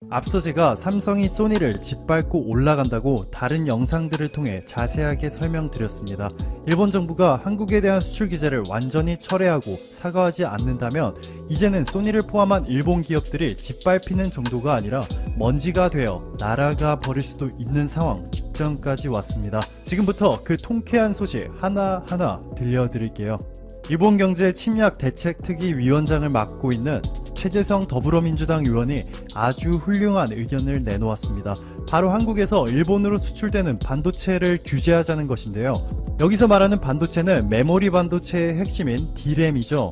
앞서 제가 삼성이 소니를 짓밟고 올라간다고 다른 영상들을 통해 자세하게 설명드렸습니다. 일본 정부가 한국에 대한 수출 규제를 완전히 철회하고 사과하지 않는다면 이제는 소니를 포함한 일본 기업들이 짓밟히는 정도가 아니라 먼지가 되어 날아가 버릴 수도 있는 상황 직전까지 왔습니다. 지금부터 그 통쾌한 소식 하나하나 들려드릴게요. 일본 경제 침략 대책특위 위원장을 맡고 있는 최재성 더불어민주당 의원이 아주 훌륭한 의견을 내놓았습니다. 바로 한국에서 일본으로 수출되는 반도체를 규제하자는 것인데요. 여기서 말하는 반도체는 메모리 반도체의 핵심인 D램이죠.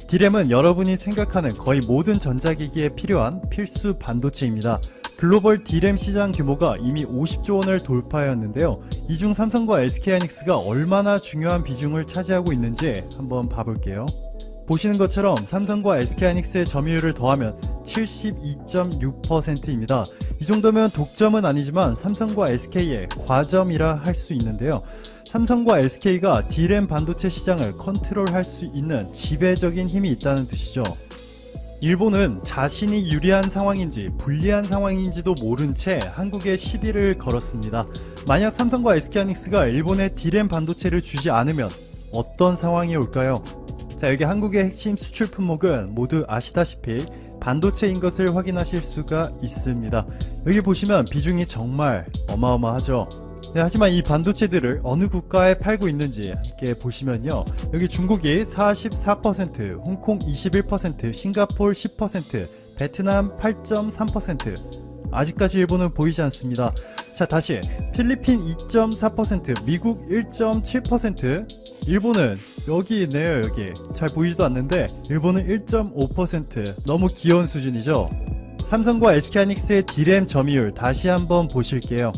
D램은 여러분이 생각하는 거의 모든 전자기기에 필요한 필수 반도체입니다. 글로벌 D램 시장 규모가 이미 50조 원을 돌파하였는데요. 이 중 삼성과 SK하이닉스가 얼마나 중요한 비중을 차지하고 있는지 한번 봐볼게요. 보시는 것처럼 삼성과 SK하이닉스의 점유율을 더하면 72.6%입니다. 이 정도면 독점은 아니지만 삼성과 SK의 과점이라 할 수 있는데요. 삼성과 SK가 D램 반도체 시장을 컨트롤할 수 있는 지배적인 힘이 있다는 뜻이죠. 일본은 자신이 유리한 상황인지 불리한 상황인지도 모른 채 한국에 시비를 걸었습니다. 만약 삼성과 SK하이닉스가 일본에 D램 반도체를 주지 않으면 어떤 상황이 올까요? 자, 여기 한국의 핵심 수출 품목은 모두 아시다시피 반도체인 것을 확인하실 수가 있습니다. 여기 보시면 비중이 정말 어마어마하죠. 네, 하지만 이 반도체들을 어느 국가에 팔고 있는지 함께 보시면요. 여기 중국이 44%, 홍콩 21%, 싱가포르 10%, 베트남 8.3%. 아직까지 일본은 보이지 않습니다. 자, 다시 필리핀 2.4%, 미국 1.7%, 일본은 여기 있네요. 여기 잘 보이지도 않는데 일본은 1.5%. 너무 귀여운 수준이죠. 삼성과 SK하이닉스의 D램 점유율 다시 한번 보실게요.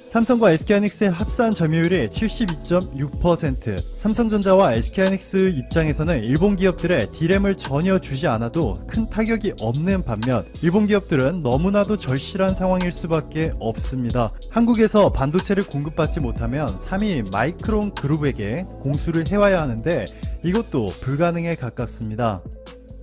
삼성과 SK하이닉스의 합산 점유율이 72.6%. 삼성전자와 SK하이닉스 입장에서는 일본 기업들의 D램을 전혀 주지 않아도 큰 타격이 없는 반면 일본 기업들은 너무나도 절실한 상황일 수밖에 없습니다. 한국에서 반도체를 공급받지 못하면 3위 마이크론 그룹에게 공수를 해와야 하는데 이것도 불가능에 가깝습니다.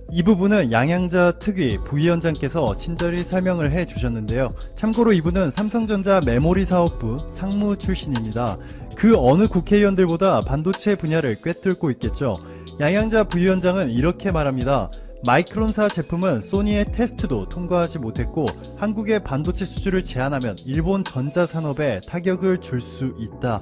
이 부분은 양양자 특위 부위원장께서 친절히 설명을 해 주셨는데요. 참고로 이분은 삼성전자 메모리 사업부 상무 출신입니다. 그 어느 국회의원들보다 반도체 분야를 꿰뚫고 있겠죠. 양양자 부위원장은 이렇게 말합니다. 마이크론사 제품은 소니의 테스트도 통과하지 못했고 한국의 반도체 수출을 제한하면 일본 전자산업에 타격을 줄 수 있다.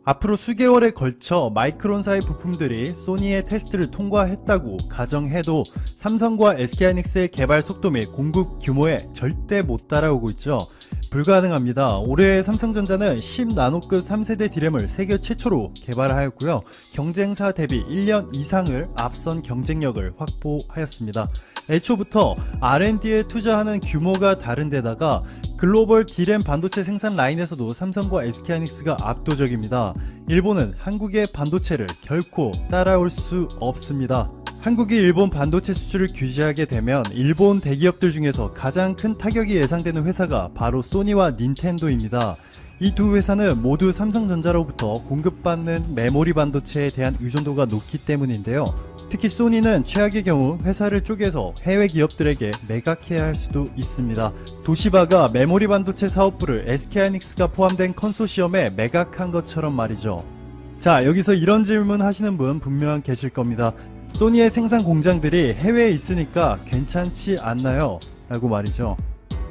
앞으로 수개월에 걸쳐 마이크론사의 부품들이 소니의 테스트를 통과했다고 가정해도 삼성과 SK하이닉스의 개발 속도 및 공급 규모에 절대 못 따라오고 있죠. 불가능합니다. 올해 삼성전자는 10나노급 3세대 D램을 세계 최초로 개발하였고요. 경쟁사 대비 1년 이상을 앞선 경쟁력을 확보하였습니다. 애초부터 R&D에 투자하는 규모가 다른데다가 글로벌 D램 반도체 생산 라인에서도 삼성과 SK하이닉스가 압도적입니다. 일본은 한국의 반도체를 결코 따라올 수 없습니다. 한국이 일본 반도체 수출을 규제하게 되면 일본 대기업들 중에서 가장 큰 타격이 예상되는 회사가 바로 소니와 닌텐도입니다. 이 두 회사는 모두 삼성전자로부터 공급받는 메모리 반도체에 대한 의존도가 높기 때문인데요. 특히 소니는 최악의 경우 회사를 쪼개서 해외 기업들에게 매각해야 할 수도 있습니다. 도시바가 메모리 반도체 사업부를 SK하이닉스가 포함된 컨소시엄에 매각한 것처럼 말이죠. 자, 여기서 이런 질문 하시는 분 분명 계실 겁니다. 소니의 생산 공장들이 해외에 있으니까 괜찮지 않나요? 라고 말이죠.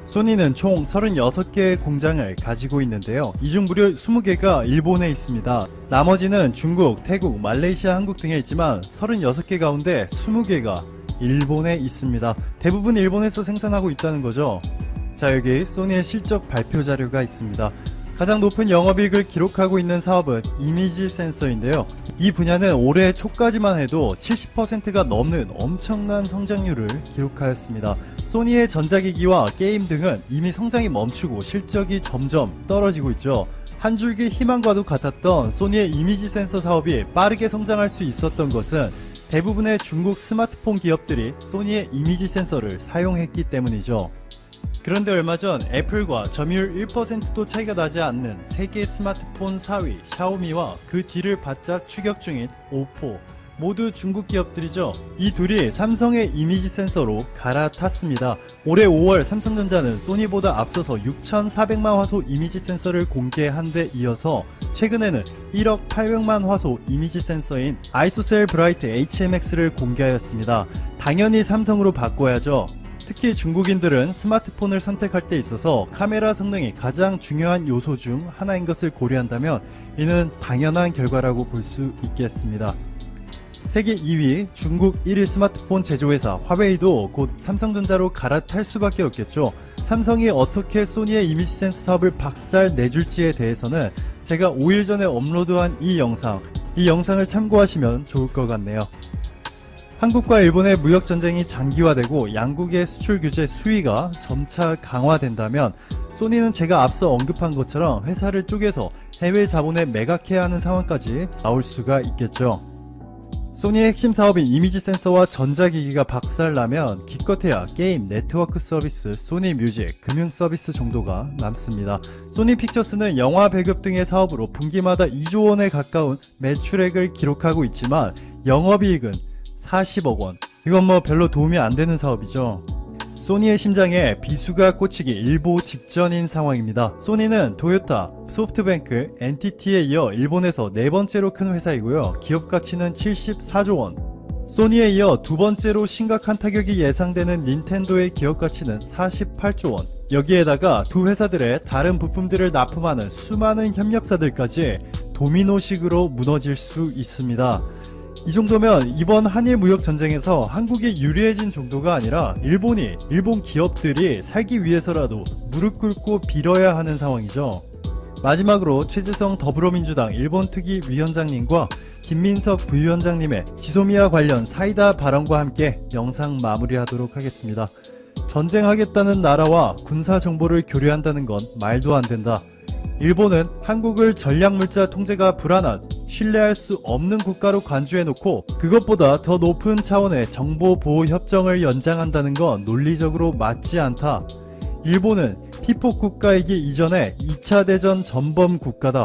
소니는 총 36개의 공장을 가지고 있는데요. 이 중 무려 20개가 일본에 있습니다. 나머지는 중국, 태국, 말레이시아, 한국 등에 있지만 36개 가운데 20개가 일본에 있습니다. 대부분 일본에서 생산하고 있다는 거죠. 자, 여기 소니의 실적 발표 자료가 있습니다. 가장 높은 영업이익을 기록하고 있는 사업은 이미지 센서인데요. 이 분야는 올해 초까지만 해도 70%가 넘는 엄청난 성장률을 기록하였습니다. 소니의 전자기기와 게임 등은 이미 성장이 멈추고 실적이 점점 떨어지고 있죠. 한 줄기 희망과도 같았던 소니의 이미지 센서 사업이 빠르게 성장할 수 있었던 것은 대부분의 중국 스마트폰 기업들이 소니의 이미지 센서를 사용했기 때문이죠. 그런데 얼마 전 애플과 점유율 1%도 차이가 나지 않는 세계 스마트폰 4위 샤오미와 그 뒤를 바짝 추격 중인 오포, 모두 중국 기업들이죠. 이 둘이 삼성의 이미지 센서로 갈아탔습니다. 올해 5월 삼성전자는 소니보다 앞서서 6,400만 화소 이미지 센서를 공개한 데 이어서 최근에는 1억 800만 화소 이미지 센서인 아이소셀 브라이트 HMX를 공개하였습니다. 당연히 삼성으로 바꿔야죠. 특히 중국인들은 스마트폰을 선택할 때 있어서 카메라 성능이 가장 중요한 요소 중 하나인 것을 고려한다면 이는 당연한 결과라고 볼 수 있겠습니다. 세계 2위 중국 1위 스마트폰 제조회사 화웨이도 곧 삼성전자로 갈아탈 수밖에 없겠죠. 삼성이 어떻게 소니의 이미지 센서 사업을 박살 내줄지에 대해서는 제가 5일 전에 업로드한 이 영상을 참고하시면 좋을 것 같네요. 한국과 일본의 무역전쟁이 장기화되고 양국의 수출 규제 수위가 점차 강화된다면 소니는 제가 앞서 언급한 것처럼 회사를 쪼개서 해외 자본에 매각해야 하는 상황까지 나올 수가 있겠죠. 소니의 핵심 사업인 이미지 센서와 전자기기가 박살나면 기껏해야 게임, 네트워크 서비스, 소니 뮤직, 금융 서비스 정도가 남습니다. 소니 픽처스는 영화 배급 등의 사업으로 분기마다 2조 원에 가까운 매출액을 기록하고 있지만 영업이익은 40억 원. 이건 뭐 별로 도움이 안 되는 사업이죠. 소니의 심장에 비수가 꽂히기 일보 직전인 상황입니다. 소니는 토요타, 소프트뱅크, NTT에 이어 일본에서 네 번째로 큰 회사이고요. 기업 가치는 74조 원. 소니에 이어 두 번째로 심각한 타격이 예상되는 닌텐도의 기업 가치는 48조 원. 여기에다가 두 회사들의 다른 부품들을 납품하는 수많은 협력사들까지 도미노식으로 무너질 수 있습니다. 이 정도면 이번 한일 무역 전쟁에서 한국이 유리해진 정도가 아니라 일본 기업들이 살기 위해서라도 무릎 꿇고 빌어야 하는 상황이죠. 마지막으로 최재성 더불어민주당 일본특위위원장님과 김민석 부위원장님의 지소미아 관련 사이다 발언과 함께 영상 마무리하도록 하겠습니다. 전쟁하겠다는 나라와 군사 정보를 교류한다는 건 말도 안 된다. 일본은 한국을 전략물자 통제가 불안한 신뢰할 수 없는 국가로 간주해놓고 그것보다 더 높은 차원의 정보보호협정을 연장한다는 건 논리적으로 맞지 않다. 일본은 피폭 국가이기 이전에 2차 대전 전범 국가다.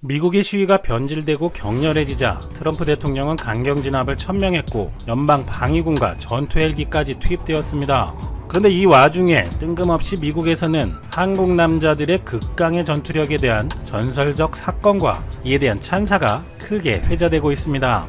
미국의 시위가 변질되고 격렬해지자 트럼프 대통령은 강경 진압을 천명했고 연방 방위군과 전투 헬기까지 투입되었습니다. 그런데 이 와중에 뜬금없이 미국에서는 한국 남자들의 극강의 전투력에 대한 전설적 사건과 이에 대한 찬사가 크게 회자되고 있습니다.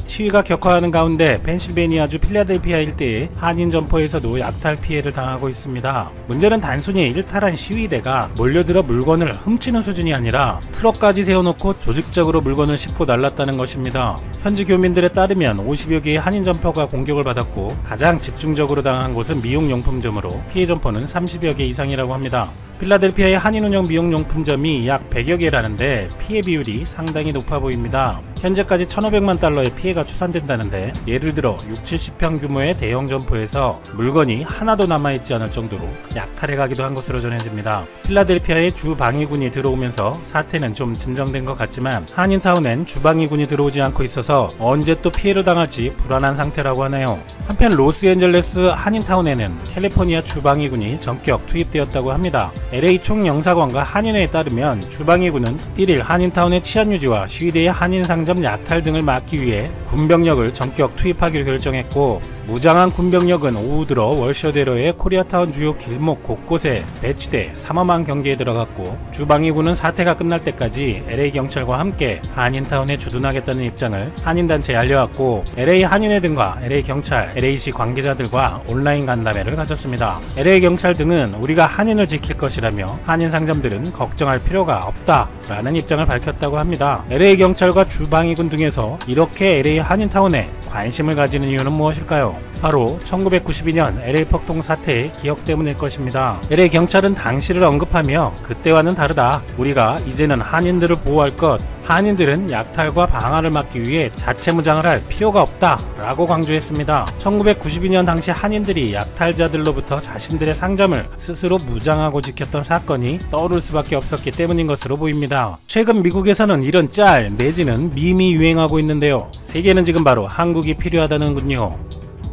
시위가 격화하는 가운데 펜실베니아주 필라델피아 일대의 한인 점포에서도 약탈 피해를 당하고 있습니다. 문제는 단순히 일탈한 시위대가 몰려들어 물건을 훔치는 수준이 아니라 트럭까지 세워놓고 조직적으로 물건을 싣고 날랐다는 것입니다. 현지 교민들에 따르면 50여 개의 한인 점포가 공격을 받았고 가장 집중적으로 당한 곳은 미용용품점으로 피해 점포는 30여 개 이상이라고 합니다. 필라델피아의 한인 운영 미용용품점이 약 100여 개라는데 피해 비율이 상당히 높아 보입니다. 현재까지 1,500만 달러의 피해가 추산된다는데 예를 들어 60-70평 규모의 대형 점포에서 물건이 하나도 남아있지 않을 정도로 약탈해 가기도 한 것으로 전해집니다. 필라델피아의 주방위군이 들어오면서 사태는 좀 진정된 것 같지만 한인타운엔 주방위군이 들어오지 않고 있어서 언제 또 피해를 당할지 불안한 상태라고 하네요. 한편 로스앤젤레스 한인타운에는 캘리포니아 주방위군이 전격 투입되었다고 합니다. LA 총영사관과 한인회에 따르면 주방위군은 1일 한인타운의 치안유지와 시위대의 한인 상점 약탈 등을 막기 위해 군병력을 전격 투입하기로 결정했고 무장한 군병력은 오후 들어 월셔대로의 코리아타운 주요 길목 곳곳에 배치돼 삼엄한 경계에 들어갔고 주방위군은 사태가 끝날 때까지 LA경찰과 함께 한인타운에 주둔하겠다는 입장을 한인단체에 알려왔고 LA 한인회 등과 LA경찰, LA시 관계자들과 온라인 간담회를 가졌습니다. LA경찰 등은 우리가 한인을 지킬 것이라며 한인 상점들은 걱정할 필요가 없다라는 입장을 밝혔다고 합니다. LA경찰과 주방위군 등에서 이렇게 LA 한인타운에 관심을 가지는 이유는 무엇일까요? 바로 1992년 LA 폭동 사태의 기억 때문일 것입니다. LA 경찰은 당시를 언급하며 그때와는 다르다. 우리가 이제는 한인들을 보호할 것, 한인들은 약탈과 방화를 막기 위해 자체 무장을 할 필요가 없다 라고 강조했습니다. 1992년 당시 한인들이 약탈자들로부터 자신들의 상점을 스스로 무장하고 지켰던 사건이 떠오를 수밖에 없었기 때문인 것으로 보입니다. 최근 미국에서는 이런 짤 내지는 밈이 유행하고 있는데요. 세계는 지금 바로 한국이 필요하다는군요.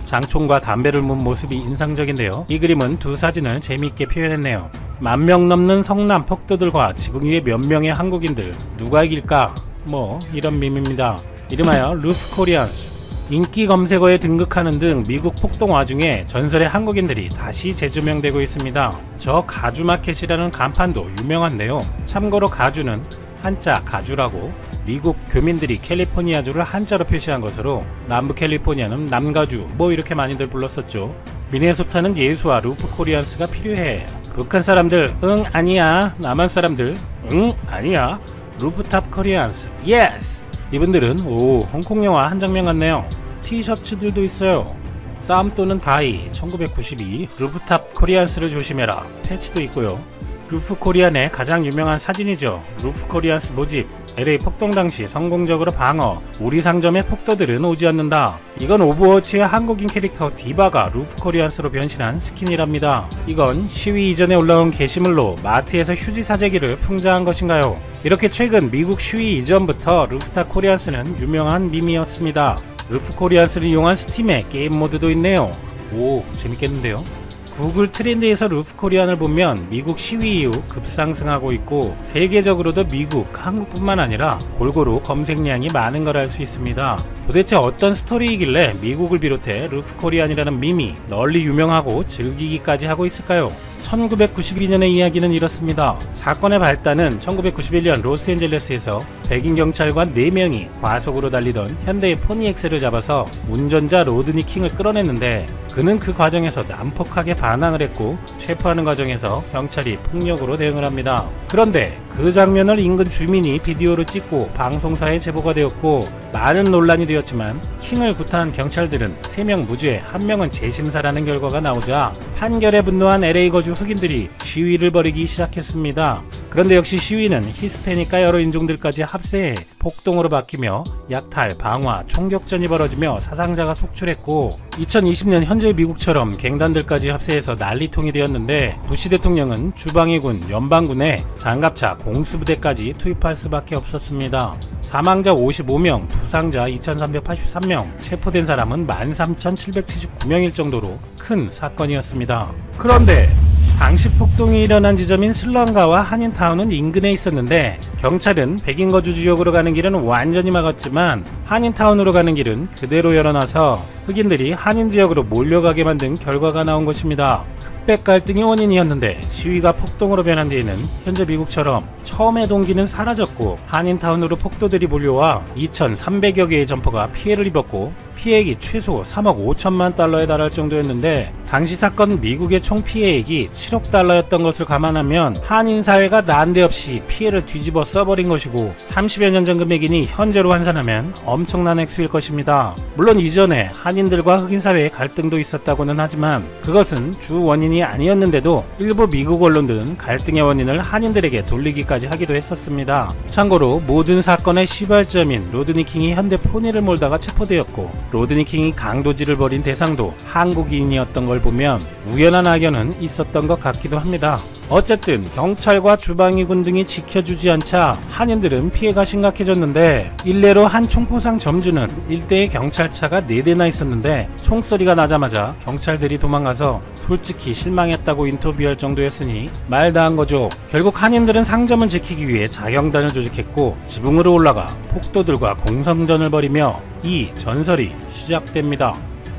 장총과 담배를 문 모습이 인상적인데요. 이 그림은 두 사진을 재미있게 표현했네요. 10,000명 넘는 성남 폭도들과 지붕 위에 몇 명의 한국인들 누가 이길까? 뭐 이런 밈입니다. 이름하여 루프 코리안스. 인기 검색어에 등극하는 등 미국 폭동 와중에 전설의 한국인들이 다시 재조명되고 있습니다. 저 가주마켓이라는 간판도 유명한데요. 참고로 가주는 한자 가주라고 미국 교민들이 캘리포니아주를 한자로 표시한 것으로 남부 캘리포니아는 남가주 뭐 이렇게 많이들 불렀었죠. 미네소타는 예수와 루프 코리안스가 필요해. 북한 사람들 응 아니야. 남한 사람들 응 아니야. 루프탑 코리안스 예스. 이분들은 오 홍콩 영화 한 장면 같네요. 티셔츠들도 있어요. 싸움 또는 다이 1992 루프탑 코리안스를 조심해라 패치도 있고요. 루프 코리안의 가장 유명한 사진이죠. 루프 코리안스 모집. LA 폭동 당시 성공적으로 방어. 우리 상점의 폭도들은 오지 않는다. 이건 오버워치의 한국인 캐릭터 디바가 루프 코리안스로 변신한 스킨이랍니다. 이건 시위 이전에 올라온 게시물로 마트에서 휴지 사재기를 풍자한 것인가요? 이렇게 최근 미국 시위 이전부터 루프탑 코리안스는 유명한 밈이었습니다. 루프 코리안스를 이용한 스팀의 게임 모드도 있네요. 오 재밌겠는데요? 구글 트렌드에서 루프 코리안을 보면 미국 시위 이후 급상승하고 있고 세계적으로도 미국, 한국뿐만 아니라 골고루 검색량이 많은 걸 알 수 있습니다. 도대체 어떤 스토리이길래 미국을 비롯해 루프 코리안이라는 밈이 널리 유명하고 즐기기까지 하고 있을까요? 1992년의 이야기는 이렇습니다. 사건의 발단은 1991년 로스앤젤레스에서 백인 경찰관 4명이 과속으로 달리던 현대의 포니엑스를 잡아서 운전자 로드니 킹을 끌어냈는데 그는 그 과정에서 난폭하게 반항을 했고 체포하는 과정에서 경찰이 폭력으로 대응을 합니다. 그런데 그 장면을 인근 주민이 비디오로 찍고 방송사에 제보가 되었고 많은 논란이 되었지만 킹을 구타한 경찰들은 3명 무죄, 1명은 재심사라는 결과가 나오자 판결에 분노한 LA 거주 흑인들이 시위를 벌이기 시작했습니다. 그런데 역시 시위는 히스패닉과 여러 인종들까지 합세해 폭동으로 바뀌며 약탈, 방화, 총격전이 벌어지며 사상자가 속출했고 2020년 현재의 미국처럼 갱단들까지 합세해서 난리통이 되었는데 부시 대통령은 주방위군, 연방군에 장갑차, 공수부대까지 투입할 수밖에 없었습니다. 사망자 55명, 부상자 2383명, 체포된 사람은 13,779명일 정도로 큰 사건이었습니다. 그런데 당시 폭동이 일어난 지점인 슬럼가와 한인타운은 인근에 있었는데 경찰은 백인 거주 지역으로 가는 길은 완전히 막았지만 한인타운으로 가는 길은 그대로 열어놔서 흑인들이 한인 지역으로 몰려가게 만든 결과가 나온 것입니다. 흑백 갈등이 원인이었는데 시위가 폭동으로 변한 뒤에는 현재 미국처럼 처음의 동기는 사라졌고 한인타운으로 폭도들이 몰려와 2,300여 개의 점퍼가 피해를 입었고 피해액이 최소 3억 5천만 달러에 달할 정도였는데 당시 사건 미국의 총 피해액이 7억 달러였던 것을 감안하면 한인 사회가 난데없이 피해를 뒤집어 써버린 것이고 30여 년 전 금액이니 현재로 환산하면 엄청난 액수일 것입니다. 물론 이전에 한인들과 흑인 사회의 갈등도 있었다고는 하지만 그것은 주 원인이 아니었는데도 일부 미국 언론들은 갈등의 원인을 한인들에게 돌리기까지 하기도 했었습니다. 참고로 모든 사건의 시발점인 로드니 킹이 현대 포니를 몰다가 체포되었고 로드니 킹이 강도질을 벌인 대상도 한국인이었던 걸 보면 우연한 악연은 있었던 것 같기도 합니다. 어쨌든 경찰과 주방위군 등이 지켜주지 않자 한인들은 피해가 심각해졌는데 일례로 한 총포상 점주는 일대에 경찰차가 4대나 있었는데 총소리가 나자마자 경찰들이 도망가서 솔직히 실망했다고 인터뷰할 정도였으니 말 다 한 거죠. 결국 한인들은 상점을 지키기 위해 자경단을 조직했고 지붕으로 올라가 폭도들과 공성전을 벌이며 이 전설이 시작됩니다.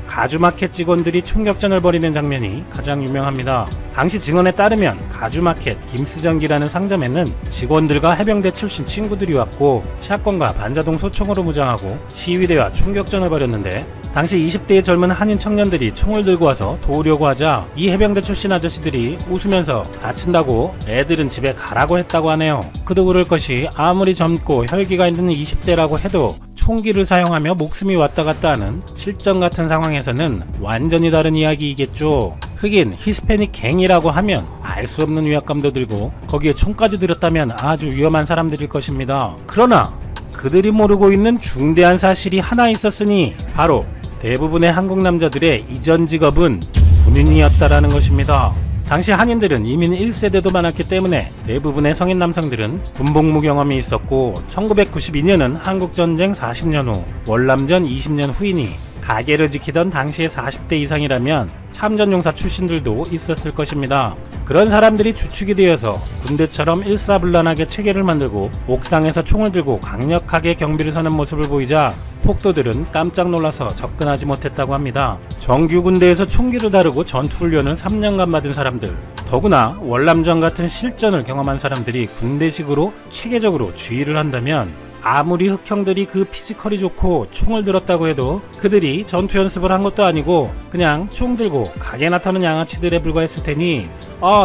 가주마켓 직원들이 총격전을 벌이는 장면이 가장 유명합니다. 당시 증언에 따르면 가주마켓 김스전기라는 상점에는 직원들과 해병대 출신 친구들이 왔고 샷건과 반자동 소총으로 무장하고 시위대와 총격전을 벌였는데 당시 20대의 젊은 한인 청년들이 총을 들고 와서 도우려고 하자 이 해병대 출신 아저씨들이 웃으면서 다친다고 애들은 집에 가라고 했다고 하네요. 그도 그럴 것이 아무리 젊고 혈기가 있는 20대라고 해도 총기를 사용하며 목숨이 왔다 갔다 하는 실전 같은 상황에서는 완전히 다른 이야기이겠죠. 흑인 히스패닉 갱이라고 하면 알 수 없는 위압감도 들고 거기에 총까지 들였다면 아주 위험한 사람들일 것입니다. 그러나 그들이 모르고 있는 중대한 사실이 하나 있었으니 바로 대부분의 한국 남자들의 이전 직업은 군인이었다라는 것입니다. 당시 한인들은 이민 1세대도 많았기 때문에 대부분의 성인 남성들은 군복무 경험이 있었고 1992년은 한국전쟁 40년 후, 월남전 20년 후이니 가게를 지키던 당시의 40대 이상이라면 참전용사 출신들도 있었을 것입니다. 그런 사람들이 주축이 되어서 군대처럼 일사불란하게 체계를 만들고 옥상에서 총을 들고 강력하게 경비를 서는 모습을 보이자 폭도들은 깜짝 놀라서 접근하지 못했다고 합니다. 정규 군대에서 총기를 다루고 전투훈련을 3년간 받은 사람들, 더구나 월남전 같은 실전을 경험한 사람들이 군대식으로 체계적으로 주의를 한다면 아무리 흑형들이 그 피지컬이 좋고 총을 들었다고 해도 그들이 전투 연습을 한 것도 아니고 그냥 총 들고 가게 나타는 양아치들에 불과했을 테니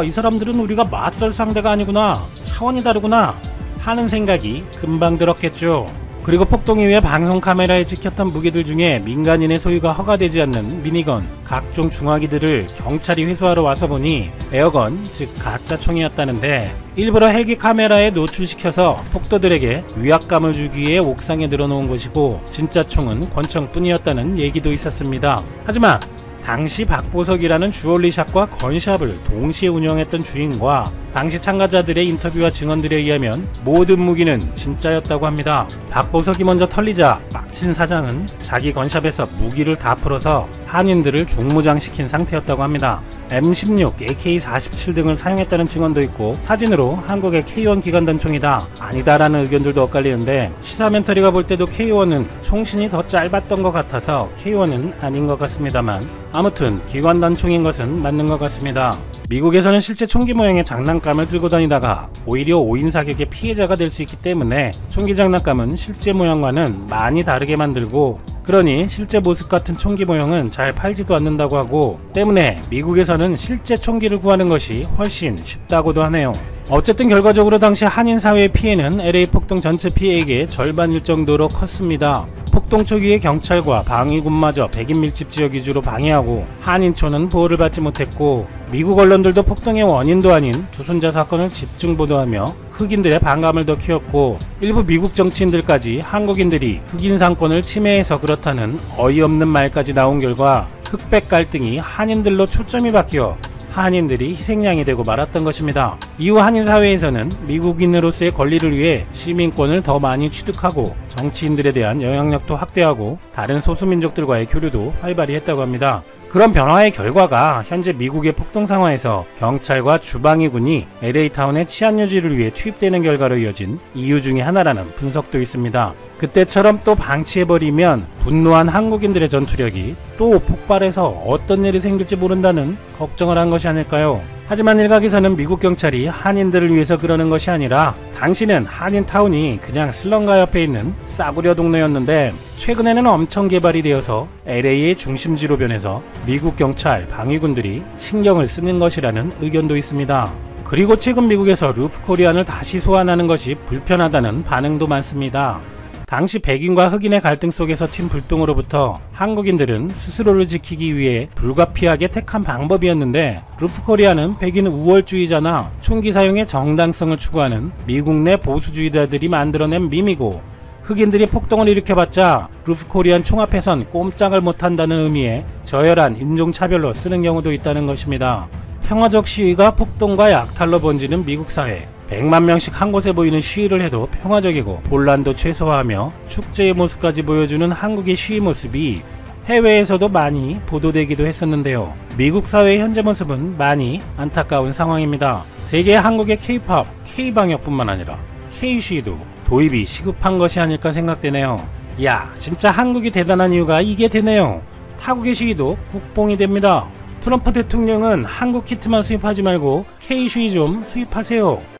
이 사람들은 우리가 맞설 상대가 아니구나, 차원이 다르구나 하는 생각이 금방 들었겠죠. 그리고 폭동 이후에 방송 카메라에 찍혔던 무기들 중에 민간인의 소유가 허가되지 않는 미니건, 각종 중화기들을 경찰이 회수하러 와서 보니 에어건, 즉 가짜 총이었다는데 일부러 헬기 카메라에 노출시켜서 폭도들에게 위압감을 주기 위해 옥상에 늘어놓은 것이고 진짜 총은 권총뿐이었다는 얘기도 있었습니다. 하지만 당시 박보석이라는 주얼리샵과 건샵을 동시에 운영했던 주인과 당시 참가자들의 인터뷰와 증언들에 의하면 모든 무기는 진짜였다고 합니다. 박보석이 먼저 털리자 빡친 사장은 자기 건샵에서 무기를 다 풀어서 한인들을 중무장시킨 상태였다고 합니다. M16, AK-47 등을 사용했다는 증언도 있고 사진으로 한국의 K1 기관단총이다, 아니다라는 의견들도 엇갈리는데 시사멘터리가 볼 때도 K1은 총신이 더 짧았던 것 같아서 K1은 아닌 것 같습니다만 아무튼 기관단총인 것은 맞는 것 같습니다. 미국에서는 실제 총기 모양의 장난감을 들고 다니다가 오히려 5인 사격의 피해자가 될 수 있기 때문에 총기 장난감은 실제 모양과는 많이 다르게 만들고 그러니 실제 모습 같은 총기 모형은 잘 팔지도 않는다고 하고 때문에 미국에서는 실제 총기를 구하는 것이 훨씬 쉽다고도 하네요. 어쨌든 결과적으로 당시 한인 사회의 피해는 LA 폭동 전체 피해액의 절반일 정도로 컸습니다. 폭동 초기에 경찰과 방위군마저 백인 밀집 지역 위주로 방해하고 한인촌은 보호를 받지 못했고 미국 언론들도 폭동의 원인도 아닌 주순자 사건을 집중 보도하며 흑인들의 반감을 더 키웠고 일부 미국 정치인들까지 한국인들이 흑인 상권을 침해해서 그렇다는 어이없는 말까지 나온 결과 흑백 갈등이 한인들로 초점이 바뀌어 한인들이 희생양이 되고 말았던 것입니다. 이후 한인 사회에서는 미국인으로서의 권리를 위해 시민권을 더 많이 취득하고 정치인들에 대한 영향력도 확대하고 다른 소수민족들과의 교류도 활발히 했다고 합니다. 그런 변화의 결과가 현재 미국의 폭동 상황에서 경찰과 주방위군이 LA타운의 치안 유지를 위해 투입되는 결과로 이어진 이유 중에 하나라는 분석도 있습니다. 그때처럼 또 방치해버리면 분노한 한국인들의 전투력이 또 폭발해서 어떤 일이 생길지 모른다는 걱정을 한 것이 아닐까요? 하지만 일각에서는 미국 경찰이 한인들을 위해서 그러는 것이 아니라 당시는 한인타운이 그냥 슬럼가 옆에 있는 싸구려 동네였는데 최근에는 엄청 개발이 되어서 LA의 중심지로 변해서 미국 경찰, 방위군들이 신경을 쓰는 것이라는 의견도 있습니다. 그리고 최근 미국에서 루프코리안을 다시 소환하는 것이 불편하다는 반응도 많습니다. 당시 백인과 흑인의 갈등 속에서 튄 불똥으로부터 한국인들은 스스로를 지키기 위해 불가피하게 택한 방법이었는데 루프코리아는 백인 우월주의자나 총기 사용의 정당성을 추구하는 미국 내 보수주의자들이 만들어낸 밈이고 흑인들이 폭동을 일으켜봤자 루프코리안 총 앞에선 꼼짝을 못한다는 의미의 저열한 인종차별로 쓰는 경우도 있다는 것입니다. 평화적 시위가 폭동과 약탈로 번지는 미국 사회. 100만 명씩 한 곳에 보이는 시위를 해도 평화적이고 혼란도 최소화하며 축제의 모습까지 보여주는 한국의 시위 모습이 해외에서도 많이 보도되기도 했었는데요. 미국 사회의 현재 모습은 많이 안타까운 상황입니다. 세계 한국의 K-POP, K-방역뿐만 아니라 K-시위도 도입이 시급한 것이 아닐까 생각되네요. 야, 진짜 한국이 대단한 이유가 이게 되네요. 타국의 시위도 국뽕이 됩니다. 트럼프 대통령은 한국 키트만 수입하지 말고 K-시위 좀 수입하세요.